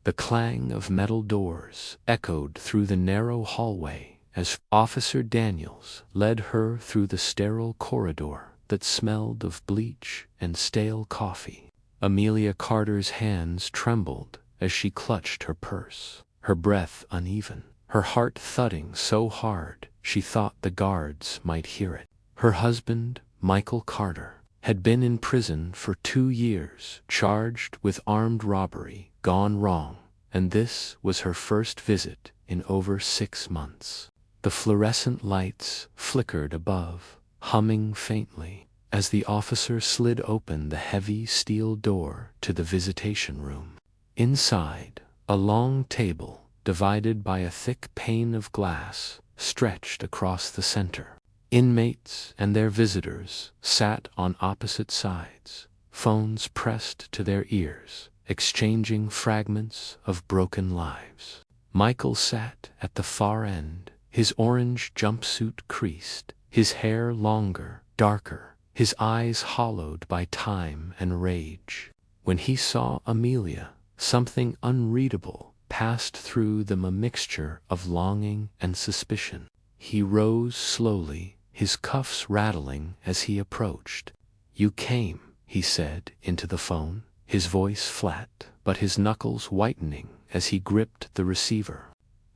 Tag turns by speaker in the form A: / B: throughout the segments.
A: The clang of metal doors echoed through the narrow hallway as Officer Daniels led her through the sterile corridor that smelled of bleach and stale coffee. Amelia Carter's hands trembled as she clutched her purse, her breath uneven, her heart thudding so hard she thought the guards might hear it. Her husband, Michael Carter, had been in prison for 2 years, charged with armed robbery gone wrong, and this was her first visit in over 6 months. The fluorescent lights flickered above, humming faintly, as the officer slid open the heavy steel door to the visitation room. Inside, a long table, divided by a thick pane of glass, stretched across the center. Inmates and their visitors sat on opposite sides, phones pressed to their ears, exchanging fragments of broken lives. Michael sat at the far end, his orange jumpsuit creased, his hair longer, darker, his eyes hollowed by time and rage. When he saw Amelia, something unreadable passed through them, a mixture of longing and suspicion. He rose slowly, his cuffs rattling as he approached. "You came," he said into the phone, his voice flat, but his knuckles whitening as he gripped the receiver.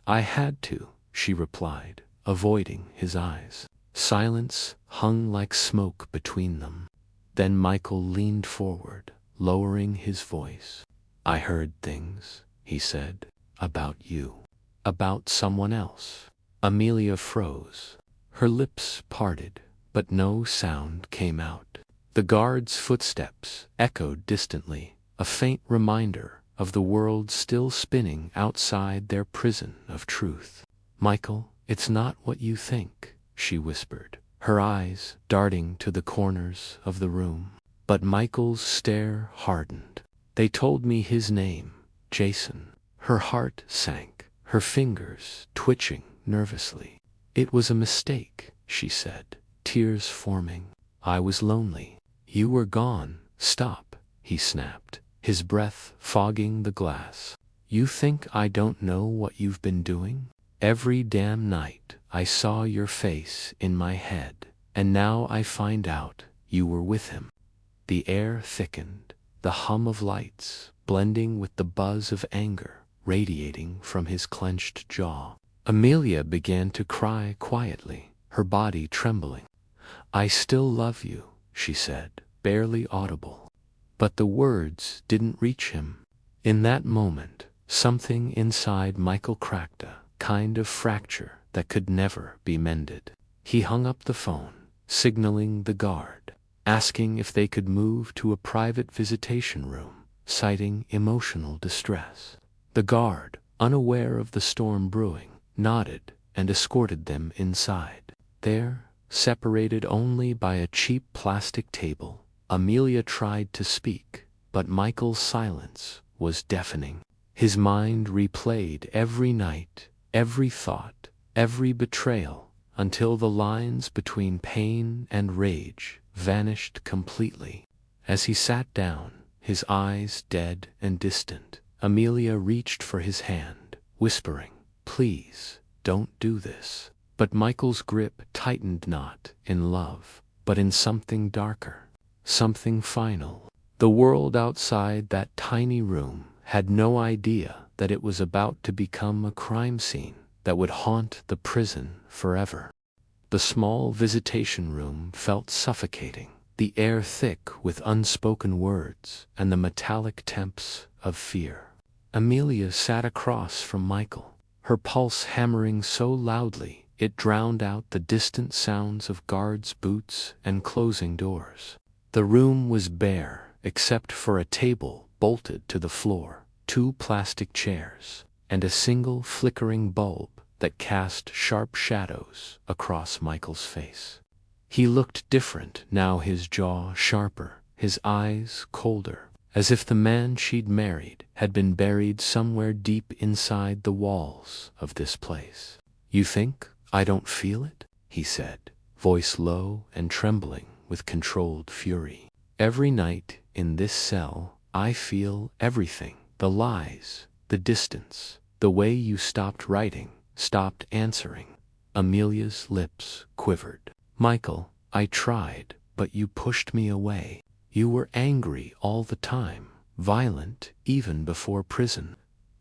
A: "I had to," she replied, avoiding his eyes. Silence hung like smoke between them. Then Michael leaned forward, lowering his voice. "I heard things," he said, "about you. About someone else." Amelia froze. Her lips parted, but no sound came out. The guard's footsteps echoed distantly, a faint reminder of the world still spinning outside their prison of truth. "Michael, it's not what you think," she whispered, her eyes darting to the corners of the room. But Michael's stare hardened. "They told me his name, Jason." Her heart sank, her fingers twitching nervously. "It was a mistake," she said, tears forming. "I was lonely. You were gone." "Stop," he snapped, his breath fogging the glass. "You think I don't know what you've been doing? Every damn night I saw your face in my head, and now I find out you were with him." The air thickened, the hum of lights blending with the buzz of anger radiating from his clenched jaw. Amelia began to cry quietly, her body trembling. "I still love you," she said, barely audible. But the words didn't reach him. In that moment, something inside Michael cracked, a kind of fracture that could never be mended. He hung up the phone, signaling the guard, asking if they could move to a private visitation room, citing emotional distress. The guard, unaware of the storm brewing, nodded and escorted them inside. There, separated only by a cheap plastic table, Amelia tried to speak, but Michael's silence was deafening. His mind replayed every night, every thought, every betrayal, until the lines between pain and rage vanished completely. As he sat down, his eyes dead and distant, Amelia reached for his hand, whispering, "Please, don't do this." But Michael's grip tightened, not in love, but in something darker, something final. The world outside that tiny room had no idea that it was about to become a crime scene that would haunt the prison forever. The small visitation room felt suffocating, the air thick with unspoken words and the metallic temps of fear. Amelia sat across from Michael, her pulse hammering so loudly it drowned out the distant sounds of guards' boots and closing doors. The room was bare, except for a table bolted to the floor, 2 plastic chairs, and a single flickering bulb that cast sharp shadows across Michael's face. He looked different now, his jaw sharper, his eyes colder, as if the man she'd married had been buried somewhere deep inside the walls of this place. "You think I don't feel it?" he said, voice low and trembling with controlled fury. "Every night in this cell, I feel everything. The lies, The distance, the way you stopped writing, stopped answering. Amelia's lips quivered. Michael, I tried, but you pushed me away. You were angry all the time, violent even before prison.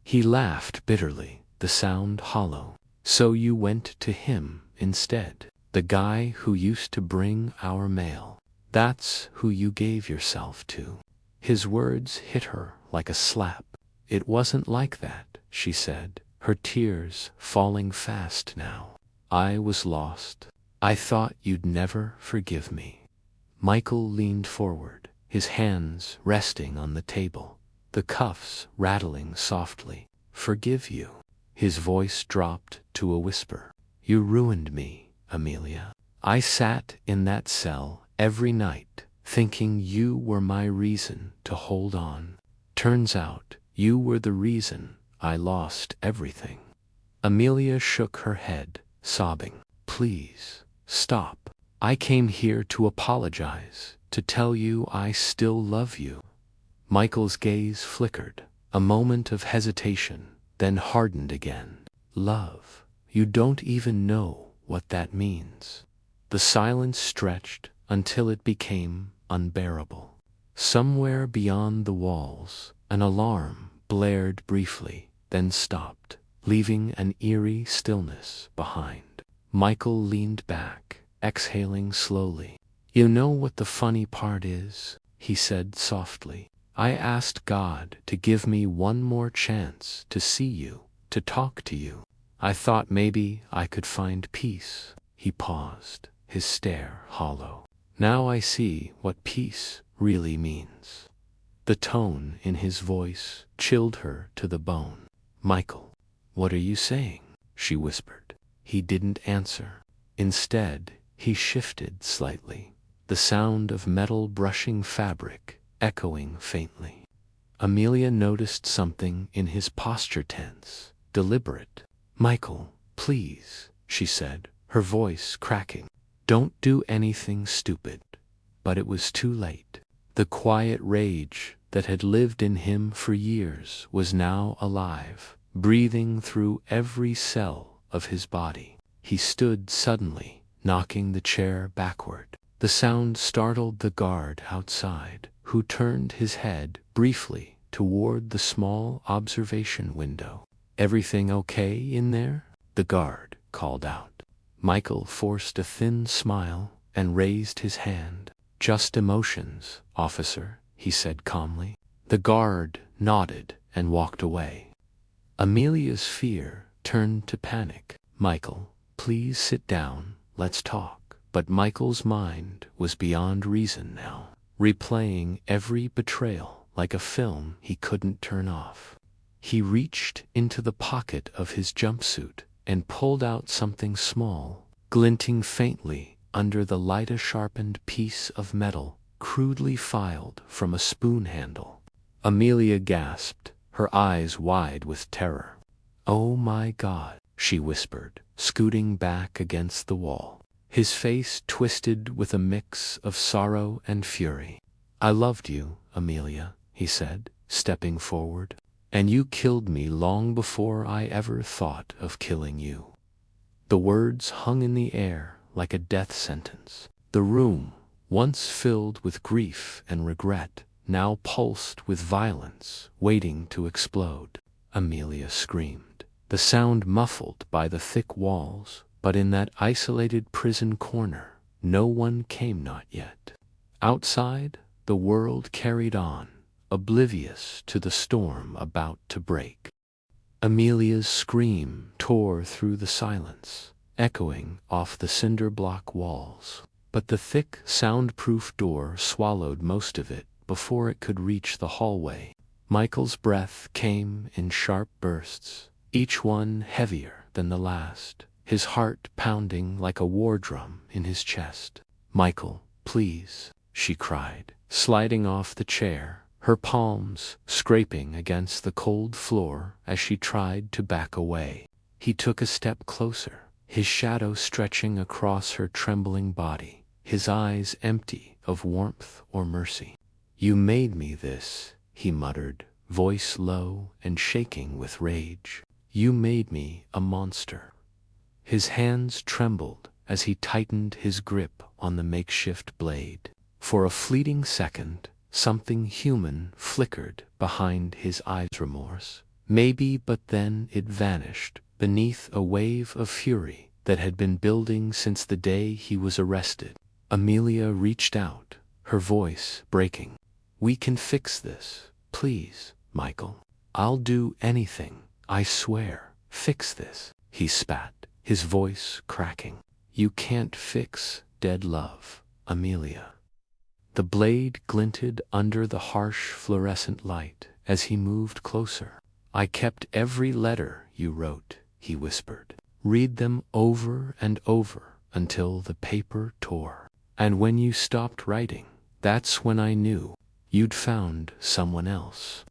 A: He laughed bitterly, the sound hollow. So you went to him instead, the guy who used to bring our mail. That's who you gave yourself to. His words hit her like a slap. It wasn't like that, she said, her tears falling fast now. I was lost. I thought you'd never forgive me. Michael leaned forward, his hands resting on the table, the cuffs rattling softly. Forgive you. His voice dropped to a whisper. You ruined me, Amelia. I sat in that cell every night, thinking you were my reason to hold on. Turns out, you were the reason I lost everything. Amelia shook her head, sobbing. Please, stop. I came here to apologize, to tell you I still love you. Michael's gaze flickered, a moment of hesitation, then hardened again. Love. You don't even know what that means. The silence stretched until it became unbearable. Somewhere beyond the walls, an alarm blared briefly, then stopped, leaving an eerie stillness behind. Michael leaned back, exhaling slowly. You know what the funny part is? He said softly. I asked God to give me one more chance to see you, to talk to you. I thought maybe I could find peace. He paused, his stare hollow. Now I see what peace really means. The tone in his voice chilled her to the bone. Michael, what are you saying? She whispered. He didn't answer. Instead, he shifted slightly, the sound of metal brushing fabric echoing faintly. Amelia noticed something in his posture tense, deliberate. Michael, please, she said, her voice cracking. Don't do anything stupid. But it was too late. The quiet rage that had lived in him for years was now alive, breathing through every cell of his body. He stood suddenly, knocking the chair backward. The sound startled the guard outside, who turned his head briefly toward the small observation window. Everything okay in there? The guard called out. Michael forced a thin smile and raised his hand. Just emotions, officer, he said calmly. The guard nodded and walked away. Amelia's fear turned to panic. Michael, please sit down, let's talk. But Michael's mind was beyond reason now, replaying every betrayal like a film he couldn't turn off. He reached into the pocket of his jumpsuit and pulled out something small, glinting faintly under the light, a sharpened piece of metal, crudely filed from a spoon handle. Amelia gasped, her eyes wide with terror. Oh my God, she whispered, scooting back against the wall. His face twisted with a mix of sorrow and fury. I loved you, Amelia, he said, stepping forward. And you killed me long before I ever thought of killing you. The words hung in the air like a death sentence. The room, once filled with grief and regret, now pulsed with violence, waiting to explode. Amelia screamed, the sound muffled by the thick walls, but in that isolated prison corner, no one came not yet. Outside, the world carried on, oblivious to the storm about to break. Amelia's scream tore through the silence, echoing off the cinder block walls. But the thick, soundproof door swallowed most of it before it could reach the hallway. Michael's breath came in sharp bursts, each one heavier than the last, his heart pounding like a war drum in his chest. Michael, please, she cried, sliding off the chair, her palms scraping against the cold floor as she tried to back away. He took a step closer, his shadow stretching across her trembling body, his eyes empty of warmth or mercy. You made me this, he muttered, voice low and shaking with rage. "You made me a monster." His hands trembled as he tightened his grip on the makeshift blade. For a fleeting second, something human flickered behind his eyes. Remorse, maybe, but then it vanished beneath a wave of fury that had been building since the day he was arrested. Amelia reached out, her voice breaking. "We can fix this, please, Michael. I'll do anything, I swear. Fix this," he spat, his voice cracking. "You can't fix dead love, Amelia." The blade glinted under the harsh fluorescent light as he moved closer. "I kept every letter you wrote," he whispered. "Read them over and over until the paper tore. And when you stopped writing, that's when I knew you'd found someone else."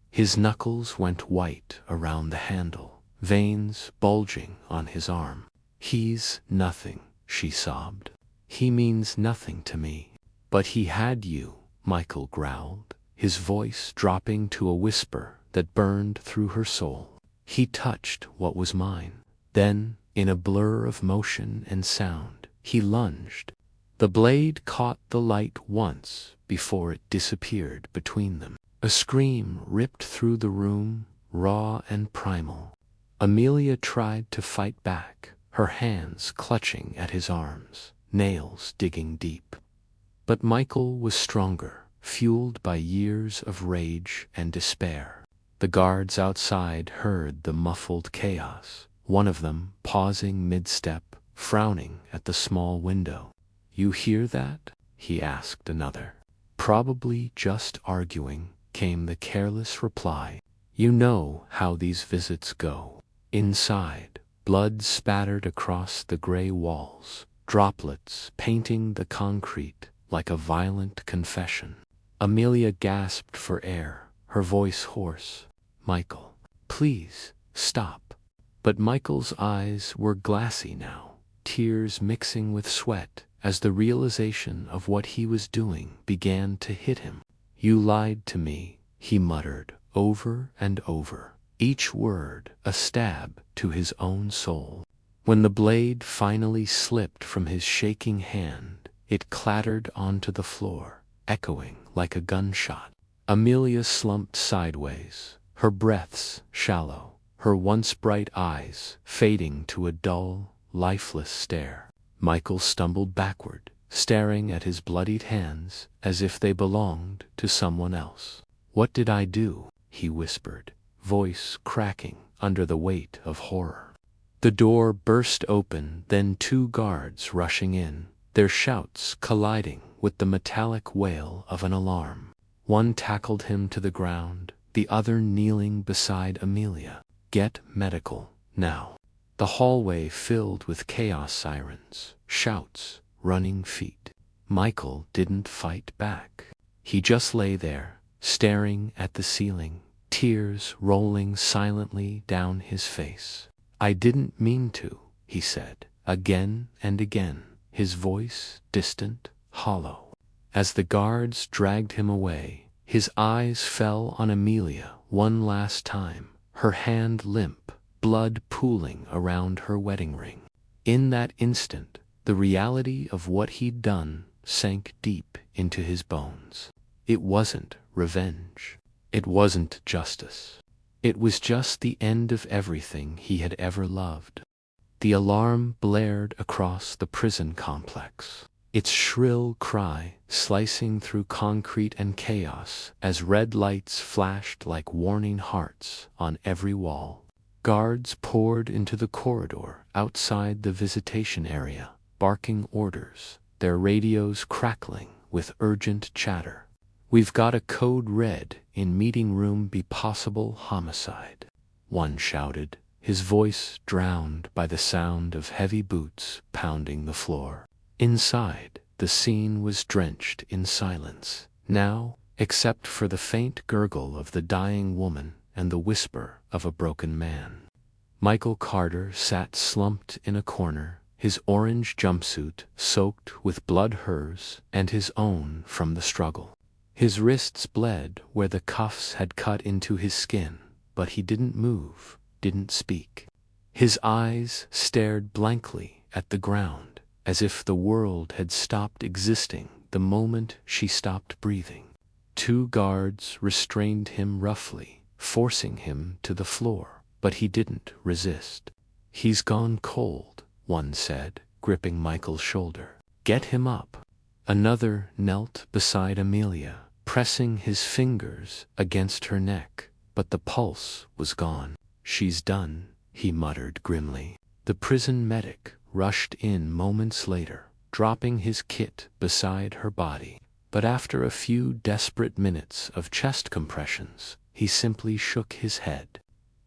A: His knuckles went white around the handle, veins bulging on his arm. "He's nothing," she sobbed. "He means nothing to me." "But he had you," Michael growled, his voice dropping to a whisper that burned through her soul. "He touched what was mine." Then, in a blur of motion and sound, he lunged. The blade caught the light once before it disappeared between them. A scream ripped through the room, raw and primal. Amelia tried to fight back, her hands clutching at his arms, nails digging deep. But Michael was stronger, fueled by years of rage and despair. The guards outside heard the muffled chaos, one of them pausing mid-step, frowning at the small window. "You hear that?" he asked another. "Probably just arguing," came the careless reply. "You know how these visits go." Inside, blood spattered across the gray walls, droplets painting the concrete like a violent confession. Amelia gasped for air, her voice hoarse. "Michael, please, stop." But Michael's eyes were glassy now, tears mixing with sweat as the realization of what he was doing began to hit him. "You lied to me," he muttered over and over, each word a stab to his own soul. When the blade finally slipped from his shaking hand, it clattered onto the floor, echoing like a gunshot. Amelia slumped sideways, her breaths shallow, her once bright eyes fading to a dull, lifeless stare. Michael stumbled backward, staring at his bloodied hands as if they belonged to someone else. "What did I do?" he whispered, voice cracking under the weight of horror. The door burst open, then two guards rushing in, their shouts colliding with the metallic wail of an alarm. One tackled him to the ground, the other kneeling beside Amelia. "Get medical, now." The hallway filled with chaos sirens, shouts, running feet. Michael didn't fight back. He just lay there, staring at the ceiling, tears rolling silently down his face. "I didn't mean to," he said, again and again, his voice distant, hollow. As the guards dragged him away, his eyes fell on Amelia one last time, her hand limp, blood pooling around her wedding ring. In that instant, the reality of what he'd done sank deep into his bones. It wasn't revenge. It wasn't justice. It was just the end of everything he had ever loved. The alarm blared across the prison complex, its shrill cry slicing through concrete and chaos as red lights flashed like warning hearts on every wall. Guards poured into the corridor outside the visitation area, barking orders, their radios crackling with urgent chatter. "We've got a code red in meeting room, be possible homicide," one shouted, his voice drowned by the sound of heavy boots pounding the floor. Inside, the scene was drenched in silence, now, except for the faint gurgle of the dying woman and the whisper of a broken man. Michael Carter sat slumped in a corner, his orange jumpsuit soaked with blood, hers and his own from the struggle. His wrists bled where the cuffs had cut into his skin, but he didn't move, didn't speak. His eyes stared blankly at the ground, as if the world had stopped existing the moment she stopped breathing. 2 guards restrained him roughly, forcing him to the floor, but he didn't resist. "He's gone cold," one said, gripping Michael's shoulder. "Get him up." Another knelt beside Amelia, pressing his fingers against her neck, but the pulse was gone. "She's done," he muttered grimly. The prison medic rushed in moments later, dropping his kit beside her body. But after a few desperate minutes of chest compressions, he simply shook his head.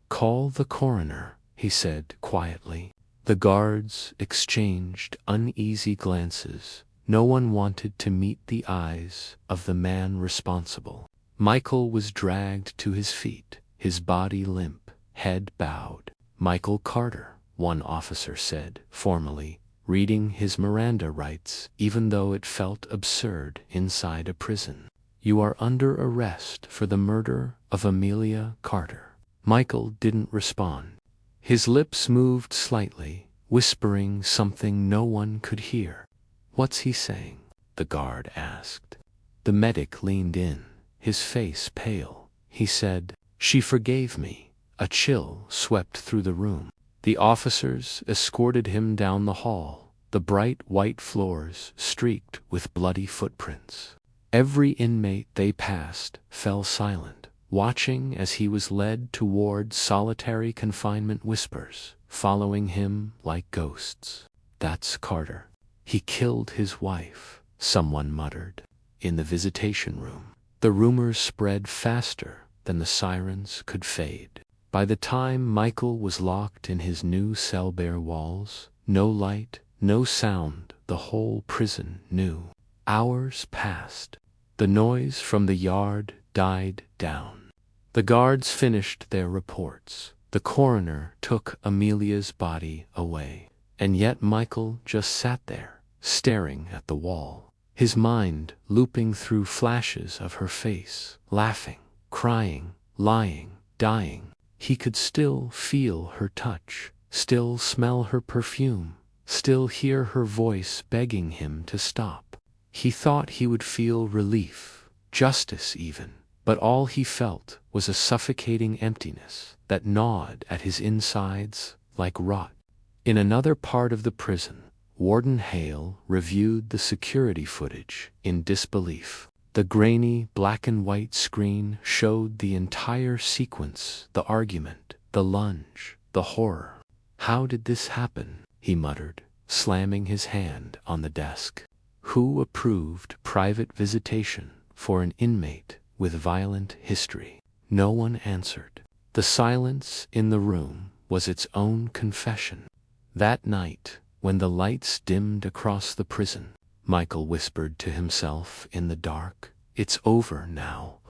A: "Call the coroner," he said quietly. The guards exchanged uneasy glances. No one wanted to meet the eyes of the man responsible. Michael was dragged to his feet, his body limp, head bowed. "Michael Carter," one officer said formally, reading his Miranda rights even though it felt absurd inside a prison. "You are under arrest for the murder of Amelia Carter." Michael didn't respond. His lips moved slightly, whispering something no one could hear. "What's he saying?" the guard asked. The medic leaned in, his face pale. He said, "She forgave me." A chill swept through the room. The officers escorted him down the hall, the bright white floors streaked with bloody footprints. Every inmate they passed fell silent, watching as he was led toward solitary confinement. Whispers following him like ghosts. "That's Carter. He killed his wife," someone muttered. In the visitation room, the rumors spread faster than the sirens could fade. By the time Michael was locked in his new cell, bare walls, no light, no sound, the whole prison knew. Hours passed. The noise from the yard died down. The guards finished their reports. The coroner took Amelia's body away. And yet Michael just sat there, staring at the wall, his mind looping through flashes of her face, laughing, crying, lying, dying. He could still feel her touch, still smell her perfume, still hear her voice begging him to stop. He thought he would feel relief, justice even, but all he felt was a suffocating emptiness that gnawed at his insides like rot. In another part of the prison, Warden Hale reviewed the security footage in disbelief. The grainy black and white screen showed the entire sequence, the argument, the lunge, the horror. "How did this happen?" he muttered, slamming his hand on the desk. "Who approved private visitation for an inmate with violent history?" No one answered. The silence in the room was its own confession. That night, when the lights dimmed across the prison, Michael whispered to himself in the dark, "It's over now."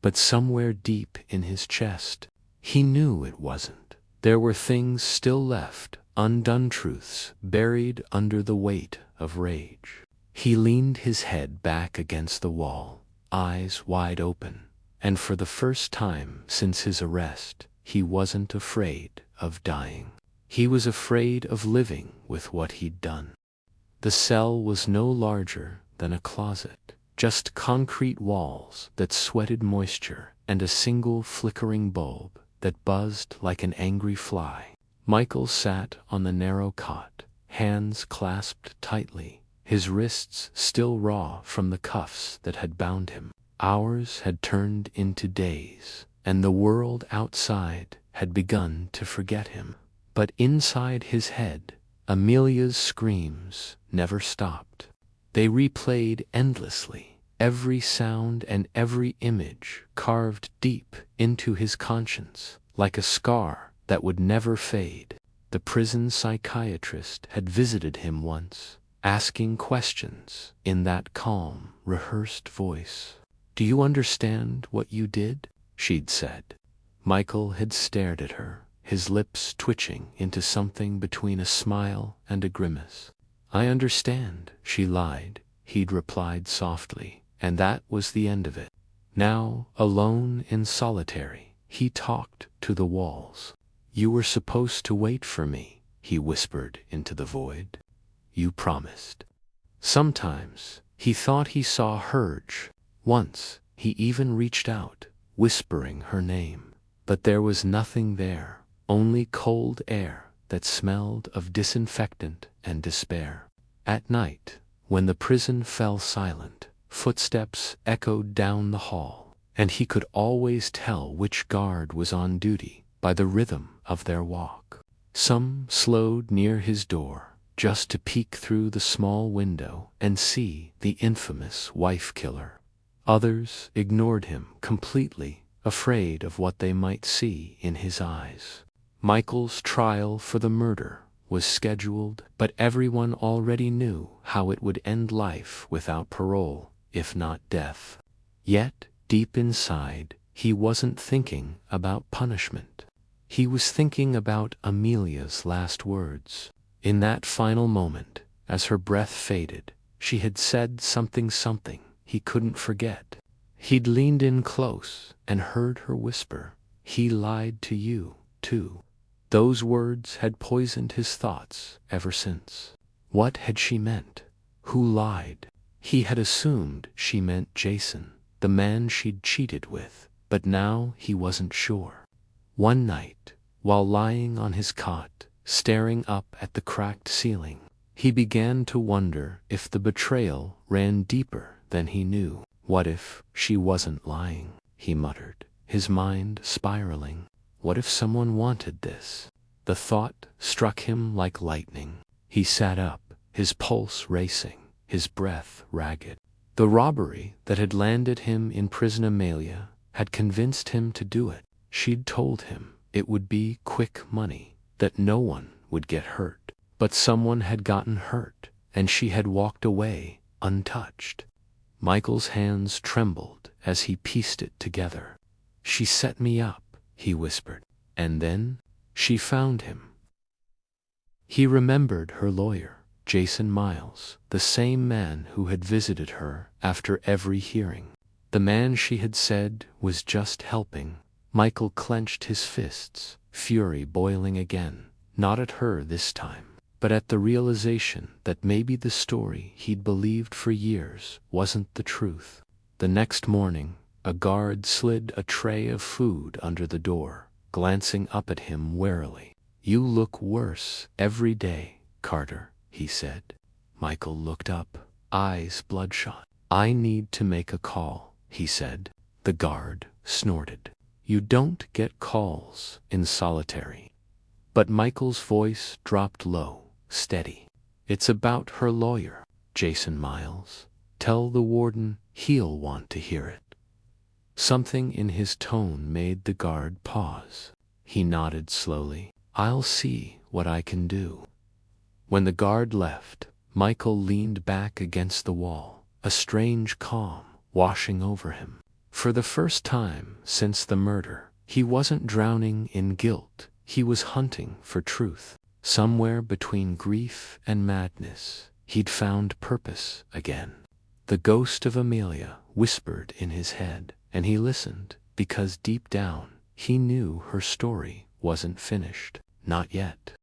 A: But somewhere deep in his chest, he knew it wasn't. There were things still left, undone truths buried under the weight of rage. He leaned his head back against the wall, eyes wide open, and for the first time since his arrest, he wasn't afraid of dying. He was afraid of living with what he'd done. The cell was no larger than a closet, just concrete walls that sweated moisture and a single flickering bulb that buzzed like an angry fly. Michael sat on the narrow cot, hands clasped tightly, his wrists still raw from the cuffs that had bound him. Hours had turned into days, and the world outside had begun to forget him. But inside his head, Amelia's screams never stopped. They replayed endlessly, every sound and every image carved deep into his conscience, like a scar that would never fade. The prison psychiatrist had visited him once, asking questions in that calm, rehearsed voice. "Do you understand what you did?" she'd said. Michael had stared at her, his lips twitching into something between a smile and a grimace. "I understand," she lied. He'd replied softly, and that was the end of it. Now, alone and solitary, he talked to the walls. "You were supposed to wait for me," he whispered into the void. "You promised." Sometimes he thought he saw Herge. Once he even reached out, whispering her name. But there was nothing there, only cold air that smelled of disinfectant and despair. At night, when the prison fell silent, footsteps echoed down the hall, and he could always tell which guard was on duty by the rhythm of their walk. Some slowed near his door, just to peek through the small window and see the infamous wife-killer. Others ignored him completely, afraid of what they might see in his eyes. Michael's trial for the murder was scheduled, but everyone already knew how it would end life without parole, if not death. Yet, deep inside, he wasn't thinking about punishment. He was thinking about Amelia's last words. In that final moment, as her breath faded, she had said something he couldn't forget. He'd leaned in close and heard her whisper, "He lied to you, too." Those words had poisoned his thoughts ever since. What had she meant? Who lied? He had assumed she meant Jason, the man she'd cheated with, but now he wasn't sure. One night, while lying on his cot, staring up at the cracked ceiling, he began to wonder if the betrayal ran deeper than he knew. What if she wasn't lying? He muttered, his mind spiraling. What if someone wanted this? The thought struck him like lightning. He sat up, his pulse racing, his breath ragged. The robbery that had landed him in prison Amelia had convinced him to do it. She'd told him it would be quick money, that no one would get hurt. But someone had gotten hurt, and she had walked away untouched. Michael's hands trembled as he pieced it together. "She set me up," he whispered. And then she found him. He remembered her lawyer, Jason Miles, the same man who had visited her after every hearing. The man she had said was just helping. Michael clenched his fists, fury boiling again, not at her this time, but at the realization that maybe the story he'd believed for years wasn't the truth. The next morning, a guard slid a tray of food under the door, glancing up at him warily. "You look worse every day, Carter," he said. Michael looked up, eyes bloodshot. "I need to make a call," he said. The guard snorted. "You don't get calls in solitary." But Michael's voice dropped low, steady. "It's about her lawyer, Jason Miles. Tell the warden he'll want to hear it." Something in his tone made the guard pause. He nodded slowly. "I'll see what I can do." When the guard left, Michael leaned back against the wall, a strange calm washing over him. For the first time since the murder, he wasn't drowning in guilt. He was hunting for truth. Somewhere between grief and madness, he'd found purpose again. The ghost of Amelia whispered in his head, and he listened, because deep down, he knew her story wasn't finished. Not yet.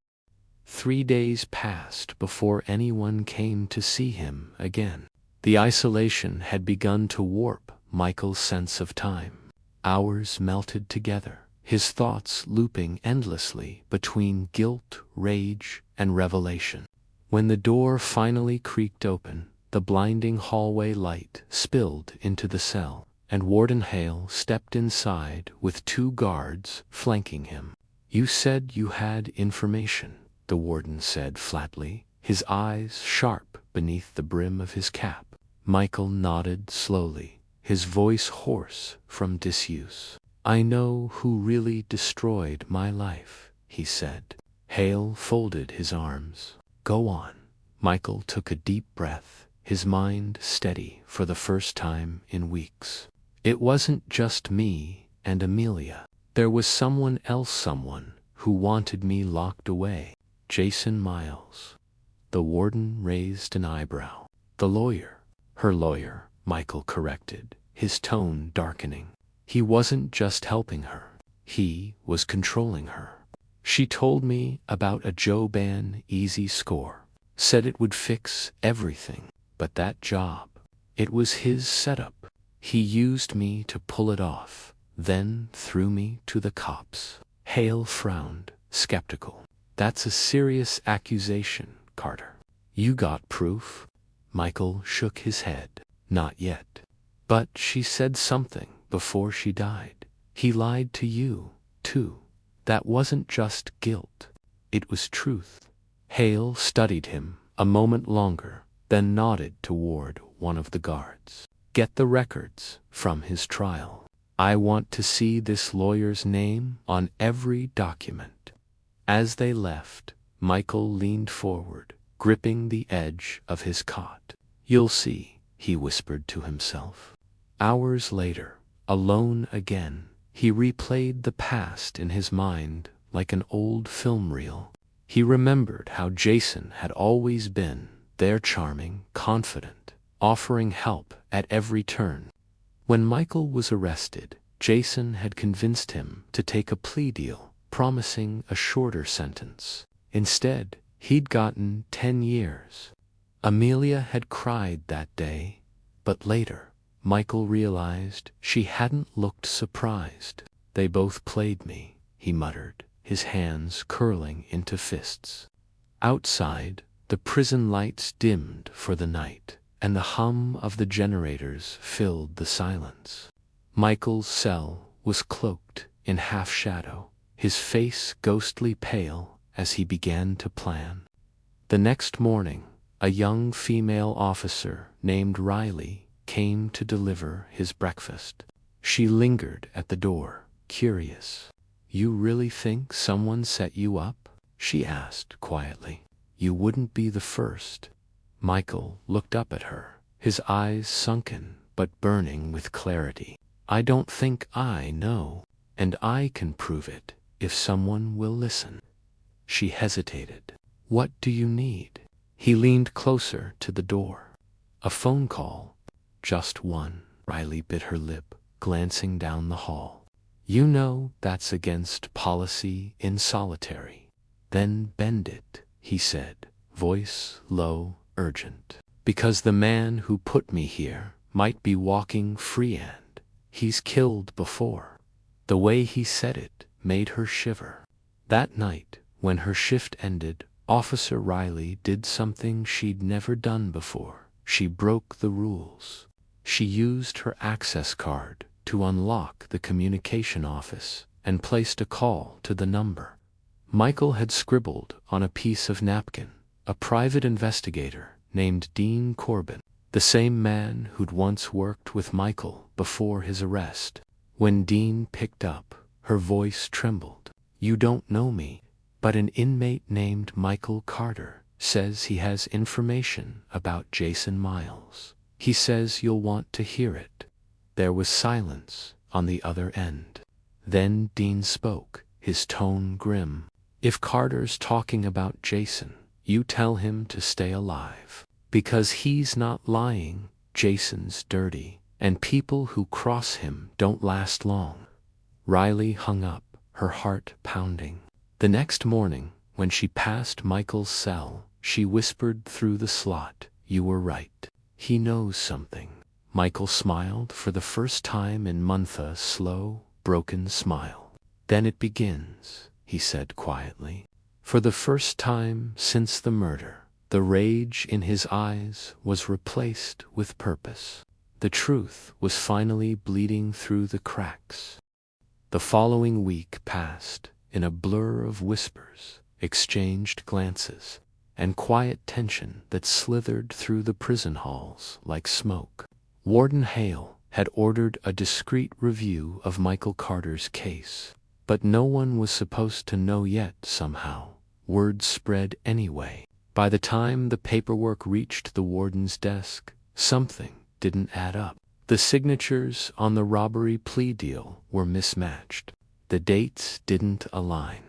A: 3 days passed before anyone came to see him again. The isolation had begun to warp Michael's sense of time. Hours melted together, his thoughts looping endlessly between guilt, rage, and revelation. When the door finally creaked open, the blinding hallway light spilled into the cell, and Warden Hale stepped inside with 2 guards flanking him. "You said you had information," the warden said flatly, his eyes sharp beneath the brim of his cap. Michael nodded slowly, his voice hoarse from disuse. "I know who really destroyed my life," he said. Hale folded his arms. "Go on." Michael took a deep breath, his mind steady for the first time in weeks. "It wasn't just me and Amelia. There was someone else, someone who wanted me locked away. Jason Miles." The warden raised an eyebrow. "The lawyer." "Her lawyer," Michael corrected, his tone darkening. He wasn't just helping her. He was controlling her. She told me about a Joban easy score. Said it would fix everything. But that job, it was his setup. He used me to pull it off, then threw me to the cops. Hale frowned, skeptical. That's a serious accusation, Carter. You got proof? Michael shook his head. Not yet. But she said something before she died. He lied to you, too. That wasn't just guilt. It was truth. Hale studied him a moment longer, then nodded toward one of the guards. Get the records from his trial. I want to see this lawyer's name on every document. As they left, Michael leaned forward, gripping the edge of his cot. You'll see, he whispered to himself. Hours later, alone again, he replayed the past in his mind like an old film reel. He remembered how Jason had always been there, charming, confident, offering help at every turn. When Michael was arrested, Jason had convinced him to take a plea deal, promising a shorter sentence. Instead, he'd gotten 10 years. Amelia had cried that day, but later, Michael realized she hadn't looked surprised. They both played me, he muttered, his hands curling into fists. Outside, the prison lights dimmed for the night, and the hum of the generators filled the silence. Michael's cell was cloaked in half-shadow, his face ghostly pale as he began to plan. The next morning, a young female officer named Riley came to deliver his breakfast. She lingered at the door, curious. You really think someone set you up? She asked quietly. You wouldn't be the first. Michael looked up at her, his eyes sunken but burning with clarity. I don't think I know, and I can prove it if someone will listen. She hesitated. What do you need? He leaned closer to the door. A phone call. Just one. Riley bit her lip, glancing down the hall. You know that's against policy in solitary. Then bend it, he said, voice low, urgent. Because the man who put me here might be walking free and he's killed before. The way he said it made her shiver. That night, when her shift ended, Officer Riley did something she'd never done before. She broke the rules. She used her access card to unlock the communication office and placed a call to the number. Michael had scribbled on a piece of napkin, a private investigator named Dean Corbin, the same man who'd once worked with Michael before his arrest. When Dean picked up, her voice trembled. You don't know me, but an inmate named Michael Carter says he has information about Jason Miles. He says you'll want to hear it. There was silence on the other end. Then Dean spoke, his tone grim. If Carter's talking about Jason, you tell him to stay alive. Because he's not lying, Jason's dirty, and people who cross him don't last long. Riley hung up, her heart pounding. The next morning, when she passed Michael's cell, she whispered through the slot, You were right. He knows something. Michael smiled for the first time in months, a slow, broken smile. Then it begins, he said quietly. For the first time since the murder, the rage in his eyes was replaced with purpose. The truth was finally bleeding through the cracks. The following week passed in a blur of whispers, exchanged glances, and quiet tension that slithered through the prison halls like smoke. Warden Hale had ordered a discreet review of Michael Carter's case, but no one was supposed to know yet somehow. Word spread anyway. By the time the paperwork reached the warden's desk, something didn't add up. The signatures on the robbery plea deal were mismatched. The dates didn't align.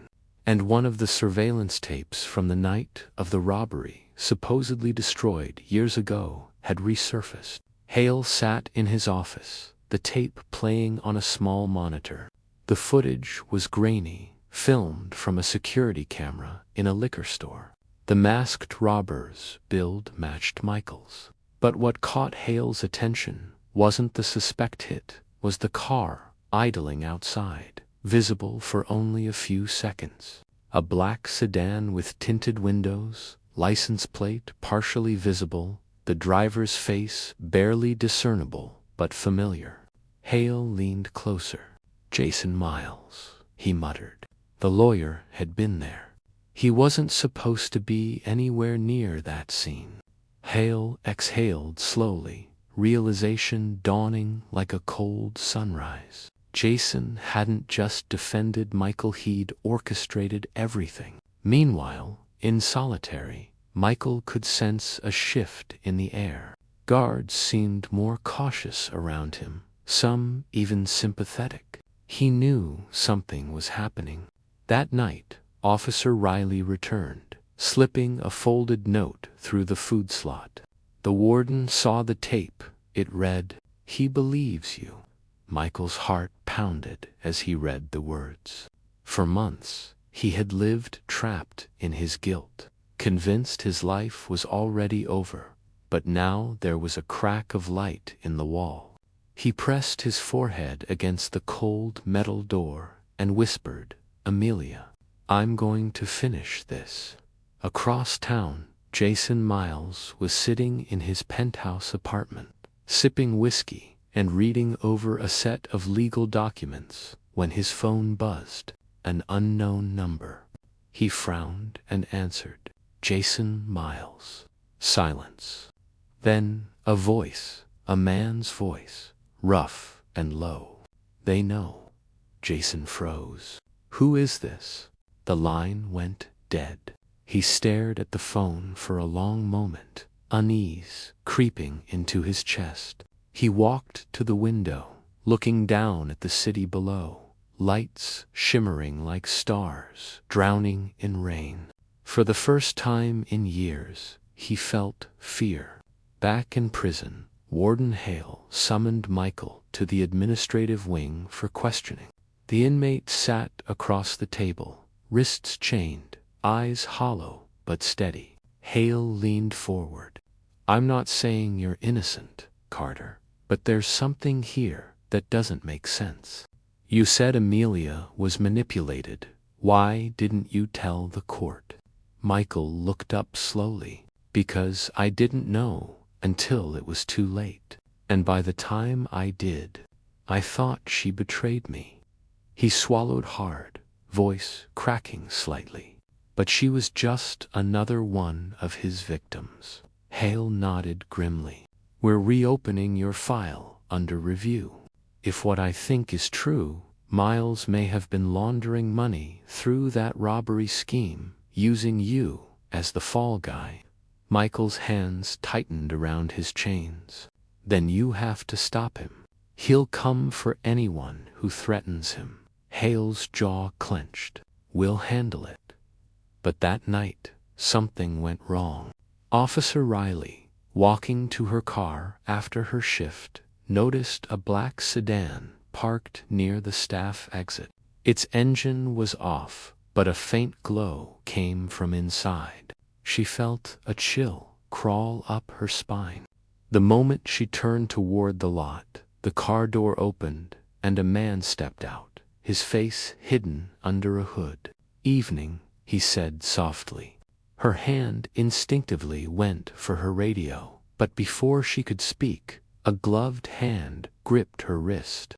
A: And one of the surveillance tapes from the night of the robbery, supposedly destroyed years ago, had resurfaced. Hale sat in his office, the tape playing on a small monitor. The footage was grainy, filmed from a security camera in a liquor store. The masked robber's build matched Michael's. But what caught Hale's attention wasn't the suspect hit, was the car idling outside, visible for only a few seconds. A black sedan with tinted windows, license plate partially visible, the driver's face barely discernible but familiar. Hale leaned closer. "Jason Miles," he muttered. The lawyer had been there. He wasn't supposed to be anywhere near that scene. Hale exhaled slowly, realization dawning like a cold sunrise. Jason hadn't just defended Michael, he'd orchestrated everything. Meanwhile, in solitary, Michael could sense a shift in the air. Guards seemed more cautious around him, some even sympathetic. He knew something was happening. That night, Officer Riley returned, slipping a folded note through the food slot. The warden saw the tape. It read, "He believes you." Michael's heart pounded as he read the words. For months, he had lived trapped in his guilt, convinced his life was already over, but now there was a crack of light in the wall. He pressed his forehead against the cold metal door and whispered, "Amelia, I'm going to finish this." Across town, Jason Miles was sitting in his penthouse apartment, sipping whiskey and reading over a set of legal documents when his phone buzzed, an unknown number. He frowned and answered, "Jason Miles." Silence. Then a voice, a man's voice, rough and low. "They know." Jason froze. "Who is this?" The line went dead. He stared at the phone for a long moment, unease creeping into his chest. He walked to the window, looking down at the city below, lights shimmering like stars, drowning in rain. For the first time in years, he felt fear. Back in prison, Warden Hale summoned Michael to the administrative wing for questioning. The inmate sat across the table, wrists chained, eyes hollow but steady. Hale leaned forward. "I'm not saying you're innocent, Carter, but there's something here that doesn't make sense. You said Amelia was manipulated. Why didn't you tell the court?" Michael looked up slowly. "Because I didn't know until it was too late. And by the time I did, I thought she betrayed me." He swallowed hard, voice cracking slightly. "But she was just another one of his victims." Hale nodded grimly. "We're reopening your file under review. If what I think is true, Miles may have been laundering money through that robbery scheme, using you as the fall guy." Michael's hands tightened around his chains. "Then you have to stop him. He'll come for anyone who threatens him." Hale's jaw clenched. "We'll handle it." But that night, something went wrong. Officer Riley, walking to her car after her shift, noticed a black sedan parked near the staff exit. Its engine was off, but a faint glow came from inside. She felt a chill crawl up her spine. The moment she turned toward the lot, the car door opened and a man stepped out, his face hidden under a hood. "Evening," he said softly. Her hand instinctively went for her radio, but before she could speak, a gloved hand gripped her wrist.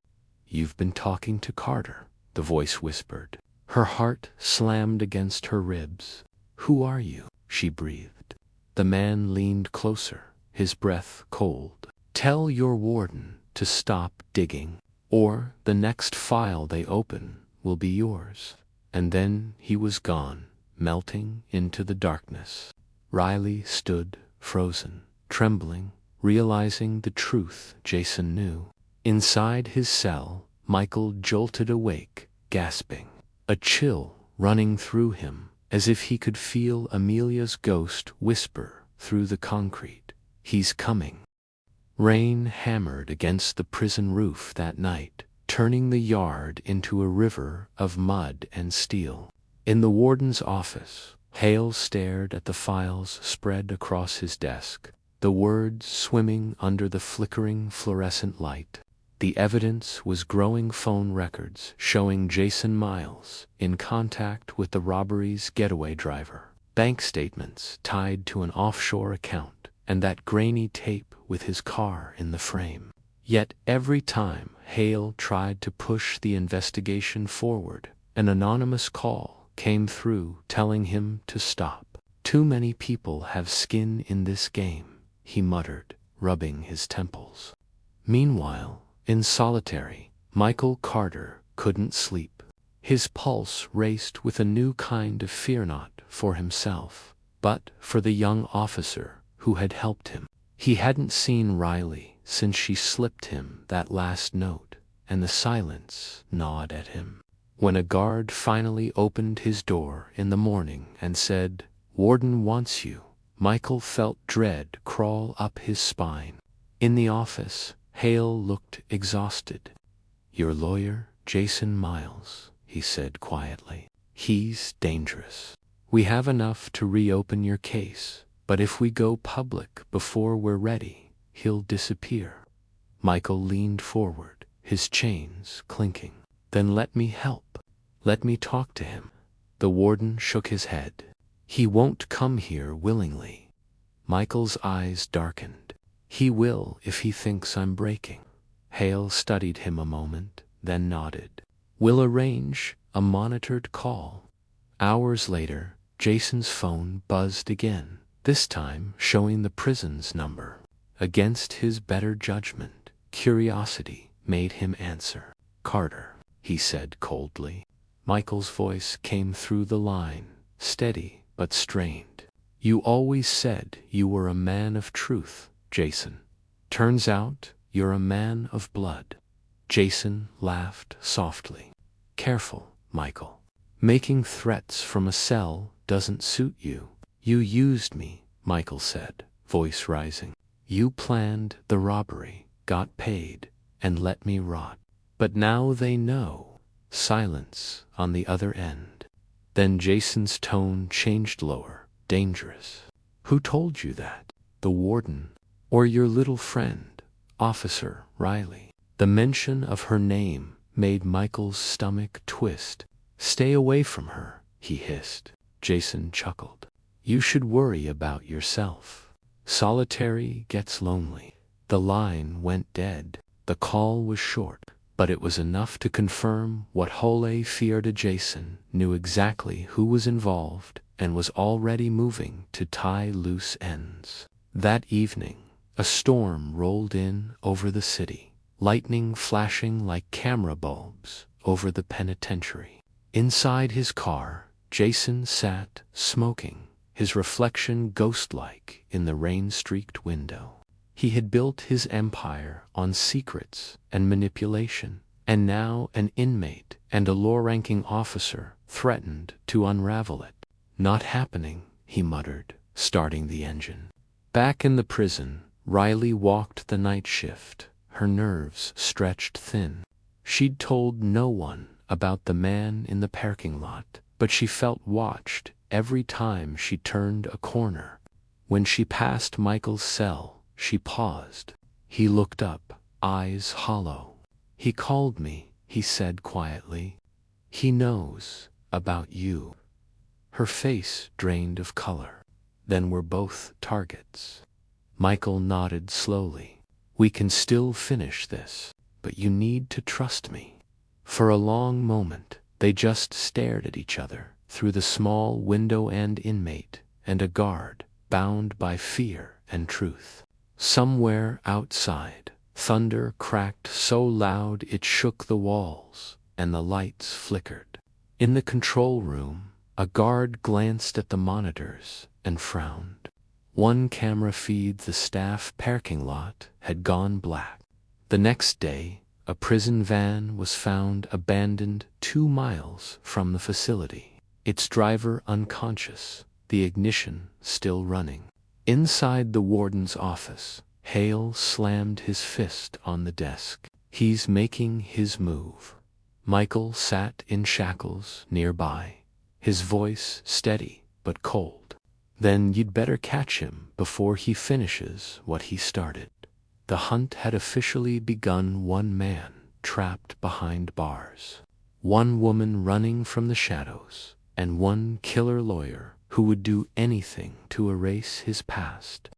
A: "You've been talking to Carter," the voice whispered. Her heart slammed against her ribs. "Who are you?" she breathed. The man leaned closer, his breath cold. "Tell your warden to stop digging, or the next file they open will be yours." And then he was gone, melting into the darkness. Riley stood, frozen, trembling, realizing the truth Jason knew. Inside his cell, Michael jolted awake, gasping, a chill running through him, as if he could feel Amelia's ghost whisper through the concrete, "He's coming." Rain hammered against the prison roof that night, turning the yard into a river of mud and steel. In the warden's office, Hale stared at the files spread across his desk, the words swimming under the flickering fluorescent light. The evidence was growing: phone records showing Jason Miles in contact with the robbery's getaway driver, bank statements tied to an offshore account, and that grainy tape with his car in the frame. Yet every time Hale tried to push the investigation forward, an anonymous call came through telling him to stop. "Too many people have skin in this game," he muttered, rubbing his temples. Meanwhile, in solitary, Michael Carter couldn't sleep. His pulse raced with a new kind of fear, not for himself, but for the young officer who had helped him. He hadn't seen Riley since she slipped him that last note, and the silence gnawed at him. When a guard finally opened his door in the morning and said, "Warden wants you," Michael felt dread crawl up his spine. In the office, Hale looked exhausted. "Your lawyer, Jason Miles," he said quietly. "He's dangerous. We have enough to reopen your case, but if we go public before we're ready, he'll disappear." Michael leaned forward, his chains clinking. "Then let me help. Let me talk to him." The warden shook his head. "He won't come here willingly." Michael's eyes darkened. "He will if he thinks I'm breaking." Hale studied him a moment, then nodded. "We'll arrange a monitored call." Hours later, Jason's phone buzzed again, this time showing the prison's number. Against his better judgment, curiosity made him answer. "Carter," he said coldly. Michael's voice came through the line, steady but strained. "You always said you were a man of truth, Jason. Turns out you're a man of blood." Jason laughed softly. "Careful, Michael. Making threats from a cell doesn't suit you." "You used me," Michael said, voice rising. "You planned the robbery, got paid, and let me rot. But now they know." Silence on the other end. Then Jason's tone changed lower, dangerous. "Who told you that? The warden? Or your little friend, Officer Riley?" The mention of her name made Michael's stomach twist. "Stay away from her," he hissed. Jason chuckled. "You should worry about yourself. Solitary gets lonely." The line went dead. The call was short, but it was enough to confirm what Hole feared. Jason knew exactly who was involved and was already moving to tie loose ends. That evening, a storm rolled in over the city, lightning flashing like camera bulbs over the penitentiary. Inside his car, Jason sat smoking, his reflection ghost-like in the rain-streaked window. He had built his empire on secrets and manipulation, and now an inmate and a low-ranking officer threatened to unravel it. "Not happening," he muttered, starting the engine. Back in the prison, Riley walked the night shift, her nerves stretched thin. She'd told no one about the man in the parking lot, but she felt watched every time she turned a corner. When she passed Michael's cell, she paused. He looked up, eyes hollow. "He called me," he said quietly. "He knows about you." Her face drained of color. "Then we're both targets." Michael nodded slowly. "We can still finish this, but you need to trust me." For a long moment, they just stared at each other through the small window. And Inmate and a guard, bound by fear and truth. Somewhere outside, thunder cracked so loud it shook the walls, and the lights flickered. In the control room, a guard glanced at the monitors and frowned. One camera feed, the staff parking lot, had gone black. The next day, a prison van was found abandoned 2 miles from the facility, its driver unconscious, the ignition still running. Inside the warden's office, Hale slammed his fist on the desk. He's making his move. Michael sat in shackles nearby, his voice steady but cold. Then you'd better catch him before he finishes what he started. The hunt had officially begun. One man trapped behind bars, one woman running from the shadows, and one killer lawyer who would do anything to erase his past.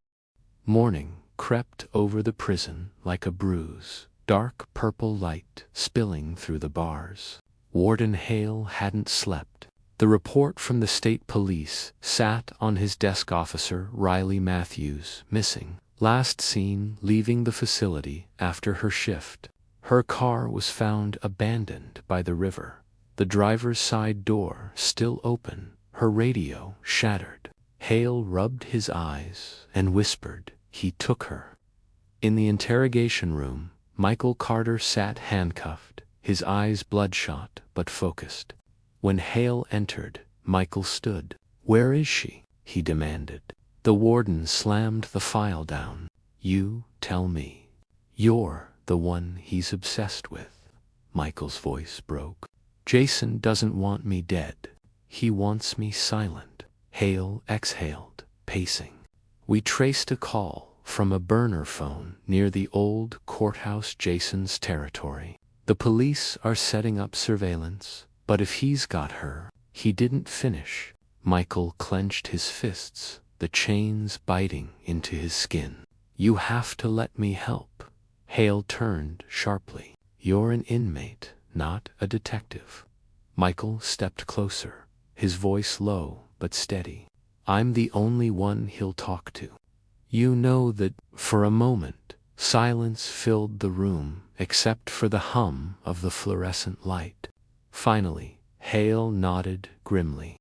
A: Morning crept over the prison like a bruise, dark purple light spilling through the bars. Warden Hale hadn't slept. The report from the state police sat on his desk. Officer Riley Matthews missing. Last seen leaving the facility after her shift. Her car was found abandoned by the river. The driver's side door still open, her radio shattered. Hale rubbed his eyes and whispered, "He took her." In the interrogation room, Michael Carter sat handcuffed, his eyes bloodshot but focused. When Hale entered, Michael stood. "Where is she?" he demanded. The warden slammed the file down. "You tell me. You're the one he's obsessed with." Michael's voice broke. "Jason doesn't want me dead. He wants me silent." Hale exhaled, pacing. "We traced a call from a burner phone near the old courthouse, Jason's territory. The police are setting up surveillance, but if he's got her..." He didn't finish. Michael clenched his fists, the chains biting into his skin. "You have to let me help." Hale turned sharply. "You're an inmate, not a detective." Michael stepped closer, his voice low but steady. "I'm the only one he'll talk to. You know that." For a moment, silence filled the room except for the hum of the fluorescent light. Finally, Hale nodded grimly.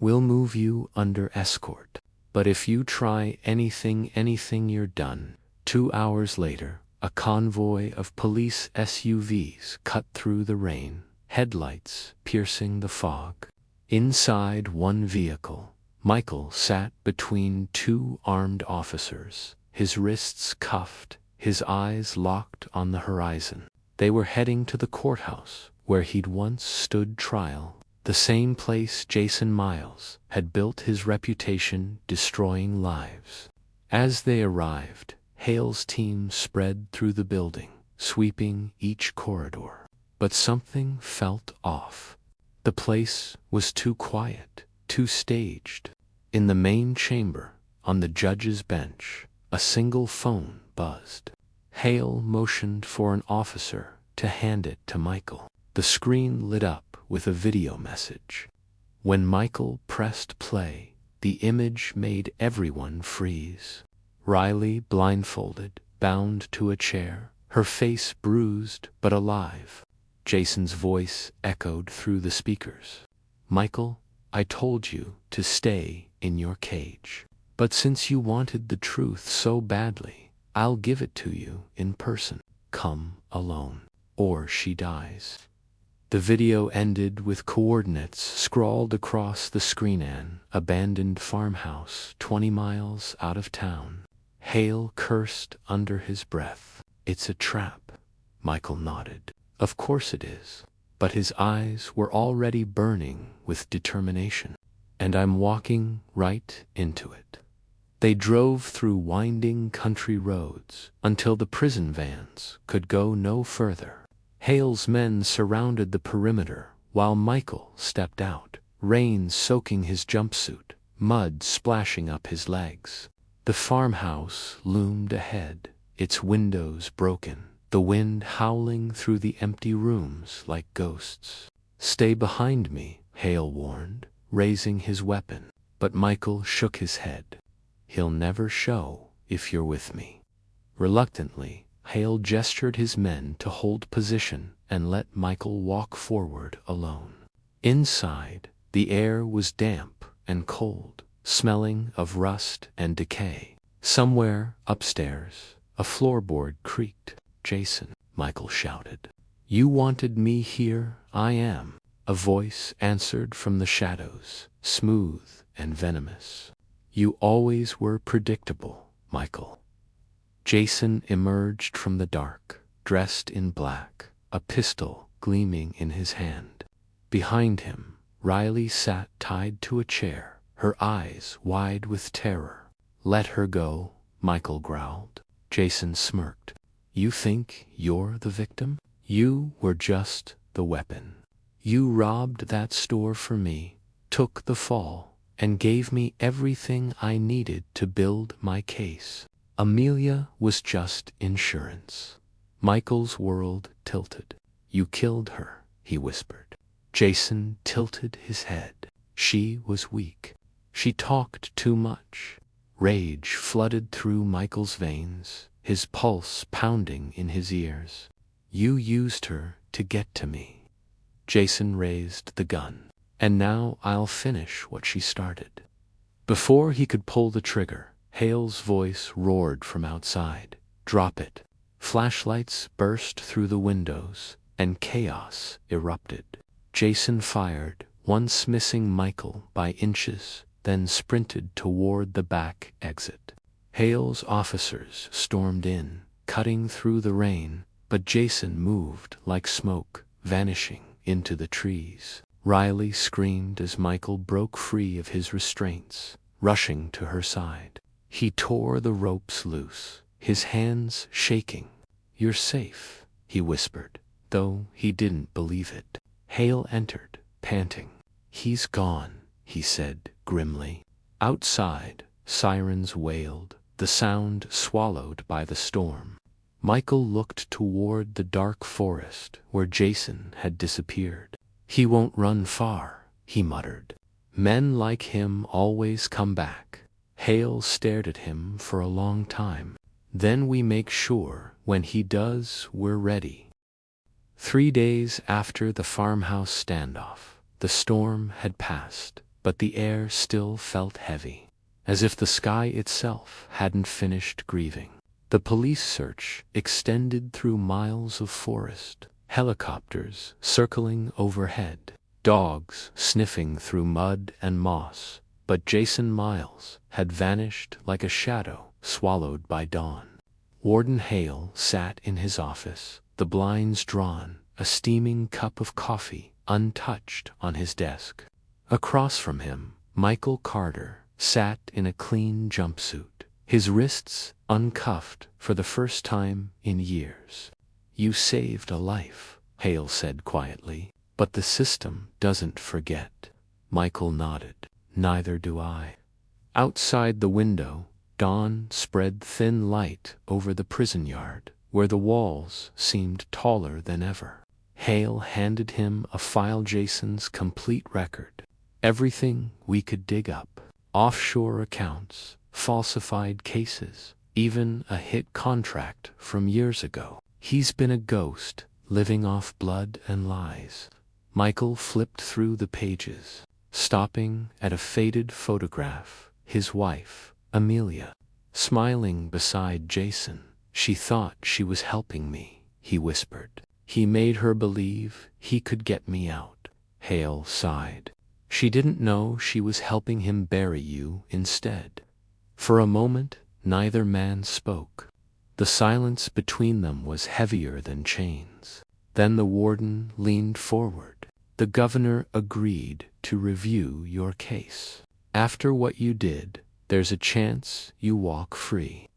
A: "We'll move you under escort. But if you try anything, you're done." 2 hours later, a convoy of police SUVs cut through the rain, headlights piercing the fog. Inside one vehicle, Michael sat between 2 armed officers, his wrists cuffed, his eyes locked on the horizon. They were heading to the courthouse where he'd once stood trial, the same place Jason Miles had built his reputation destroying lives. As they arrived, Hale's team spread through the building, sweeping each corridor. But something felt off. The place was too quiet, too staged. In the main chamber, on the judge's bench, a single phone buzzed. Hale motioned for an officer to hand it to Michael. The screen lit up with a video message. When Michael pressed play, the image made everyone freeze. Riley, blindfolded, bound to a chair, her face bruised but alive. Jason's voice echoed through the speakers. "Michael, I told you to stay in your cage. But since you wanted the truth so badly, I'll give it to you in person. Come alone, or she dies." The video ended with coordinates scrawled across the screen. An abandoned farmhouse 20 miles out of town. Hale cursed under his breath. "It's a trap." Michael nodded. "Of course it is." But his eyes were already burning with determination. "And I'm walking right into it." They drove through winding country roads until the prison vans could go no further. Hale's men surrounded the perimeter while Michael stepped out, rain soaking his jumpsuit, mud splashing up his legs. The farmhouse loomed ahead, its windows broken, the wind howling through the empty rooms like ghosts. "Stay behind me," Hale warned, raising his weapon. But Michael shook his head. "He'll never show if you're with me." Reluctantly, Hale gestured his men to hold position and let Michael walk forward alone. Inside, the air was damp and cold, smelling of rust and decay. Somewhere upstairs, a floorboard creaked. "Jason," Michael shouted. "You wanted me here, I am." A voice answered from the shadows, smooth and venomous. "You always were predictable, Michael." Jason emerged from the dark, dressed in black, a pistol gleaming in his hand. Behind him, Riley sat tied to a chair, her eyes wide with terror. "Let her go," Michael growled. Jason smirked. "You think you're the victim? You were just the weapon. You robbed that store for me, took the fall, and gave me everything I needed to build my case. Amelia was just insurance." Michael's world tilted. "You killed her," he whispered. Jason tilted his head. "She was weak. She talked too much." Rage flooded through Michael's veins, his pulse pounding in his ears. "You used her to get to me." Jason raised the gun. "And now I'll finish what she started." Before he could pull the trigger, Hale's voice roared from outside. "Drop it." Flashlights burst through the windows, and chaos erupted. Jason fired, once missing Michael by inches, then sprinted toward the back exit. Hale's officers stormed in, cutting through the rain, but Jason moved like smoke, vanishing into the trees. Riley screamed as Michael broke free of his restraints, rushing to her side. He tore the ropes loose, his hands shaking. "You're safe," he whispered, though he didn't believe it. Hale entered, panting. "He's gone," he said grimly. Outside, sirens wailed, the sound swallowed by the storm. Michael looked toward the dark forest where Jason had disappeared. "He won't run far," he muttered. "Men like him always come back." Hale stared at him for a long time. "Then we make sure when he does we're ready." 3 days after the farmhouse standoff, the storm had passed, but the air still felt heavy, as if the sky itself hadn't finished grieving. The police search extended through miles of forest, helicopters circling overhead, dogs sniffing through mud and moss, but Jason Miles had vanished like a shadow swallowed by dawn. Warden Hale sat in his office, the blinds drawn, a steaming cup of coffee untouched on his desk. Across from him, Michael Carter sat in a clean jumpsuit, his wrists uncuffed for the first time in years. "You saved a life," Hale said quietly, "but the system doesn't forget." Michael nodded. "Neither do I." Outside the window, dawn spread thin light over the prison yard, where the walls seemed taller than ever. Hale handed him a file. Jason's complete record. Everything we could dig up. Offshore accounts, falsified cases, even a hit contract from years ago. "He's been a ghost, living off blood and lies." Michael flipped through the pages, stopping at a faded photograph, his wife, Amelia, smiling beside Jason. "She thought she was helping me," he whispered. "He made her believe he could get me out." Hale sighed. "She didn't know she was helping him bury you instead." For a moment, neither man spoke. The silence between them was heavier than chains. Then the warden leaned forward. "The governor agreed to review your case. After what you did, there's a chance you walk free."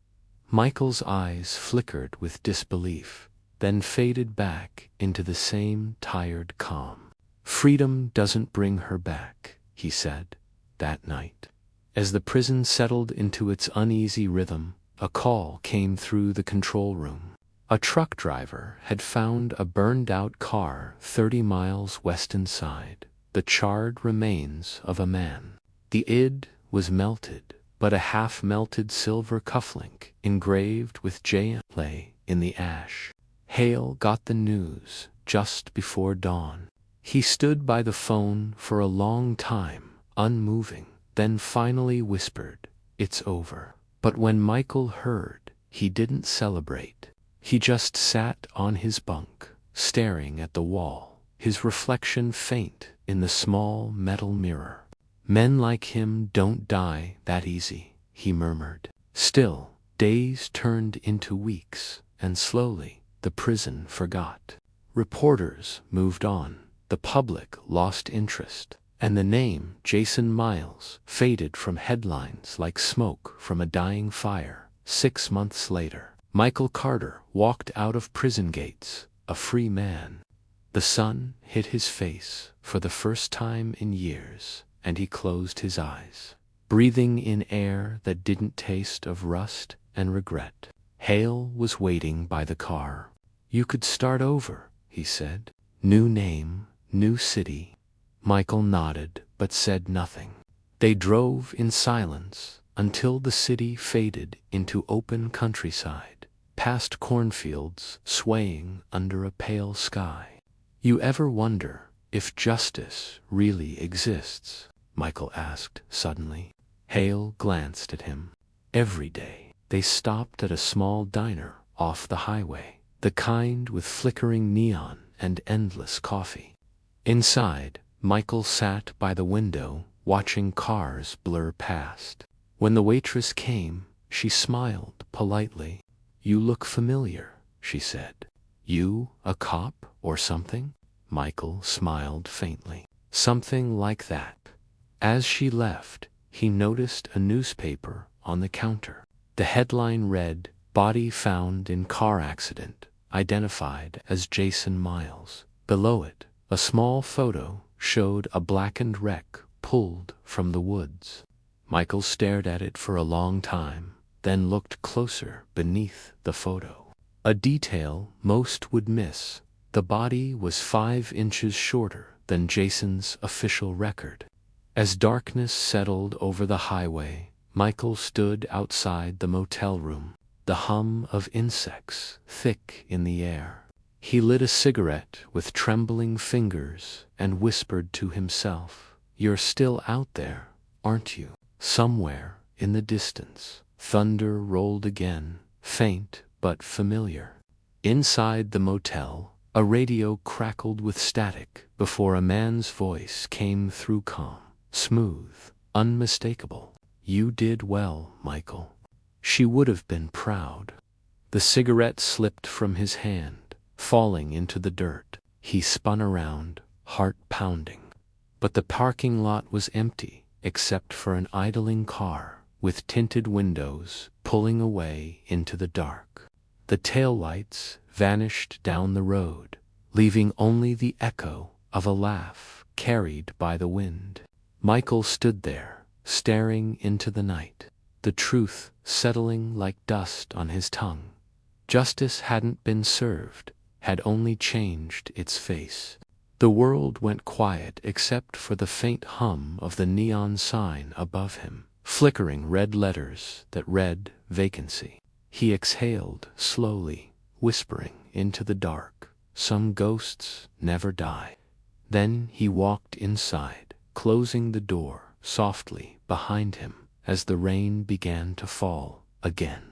A: Michael's eyes flickered with disbelief, then faded back into the same tired calm. "Freedom doesn't bring her back," he said, that night. As the prison settled into its uneasy rhythm, a call came through the control room. A truck driver had found a burned-out car 30 miles west inside, the charred remains of a man. The id was melted, but a half-melted silver cufflink engraved with J lay in the ash. Hale got the news just before dawn. He stood by the phone for a long time, unmoving, then finally whispered, "It's over." But when Michael heard, he didn't celebrate. He just sat on his bunk, staring at the wall, his reflection faint in the small metal mirror. "Men like him don't die that easy," he murmured. Still, Days turned into weeks, and slowly the prison forgot. Reporters moved on, the public lost interest, and the name Jason Miles faded from headlines like smoke from a dying fire. 6 months later, Michael Carter walked out of prison gates, a free man. The sun hit his face for the first time in years, and he closed his eyes, breathing in air that didn't taste of rust and regret. Hale was waiting by the car. "You could start over," he said. "New name, new city." Michael nodded but said nothing. They drove in silence until the city faded into open countryside, past cornfields swaying under a pale sky. "You ever wonder if justice really exists?" Michael asked suddenly. Hale glanced at him. "Every day." They stopped at a small diner off the highway, the kind with flickering neon and endless coffee. Inside, Michael sat by the window, watching cars blur past. When the waitress came, she smiled politely. "You look familiar," she said. "You a cop or something?" Michael smiled faintly. "Something like that." As she left, he noticed a newspaper on the counter. The headline read, "Body found in car accident, identified as Jason Miles." Below it, a small photo showed a blackened wreck pulled from the woods. Michael stared at it for a long time, then looked closer beneath the photo. A detail most would miss: the body was 5 inches shorter than Jason's official record. As darkness settled over the highway, Michael stood outside the motel room, the hum of insects thick in the air. He lit a cigarette with trembling fingers and whispered to himself, "You're still out there, aren't you?" Somewhere in the distance, thunder rolled again, faint but familiar. Inside the motel, a radio crackled with static before a man's voice came through, calm, smooth, unmistakable. "You did well, Michael." She would have been proud. The cigarette slipped from his hand, falling into the dirt. He spun around, heart pounding. But the parking lot was empty, except for an idling car with tinted windows pulling away into the dark. The taillights vanished down the road, leaving only the echo of a laugh carried by the wind. Michael stood there, staring into the night, the truth settling like dust on his tongue. Justice hadn't been served, had only changed its face. The world went quiet except for the faint hum of the neon sign above him, flickering red letters that read vacancy. He exhaled slowly, whispering into the dark, "Some ghosts never die." Then he walked inside, closing the door softly behind him as the rain began to fall again.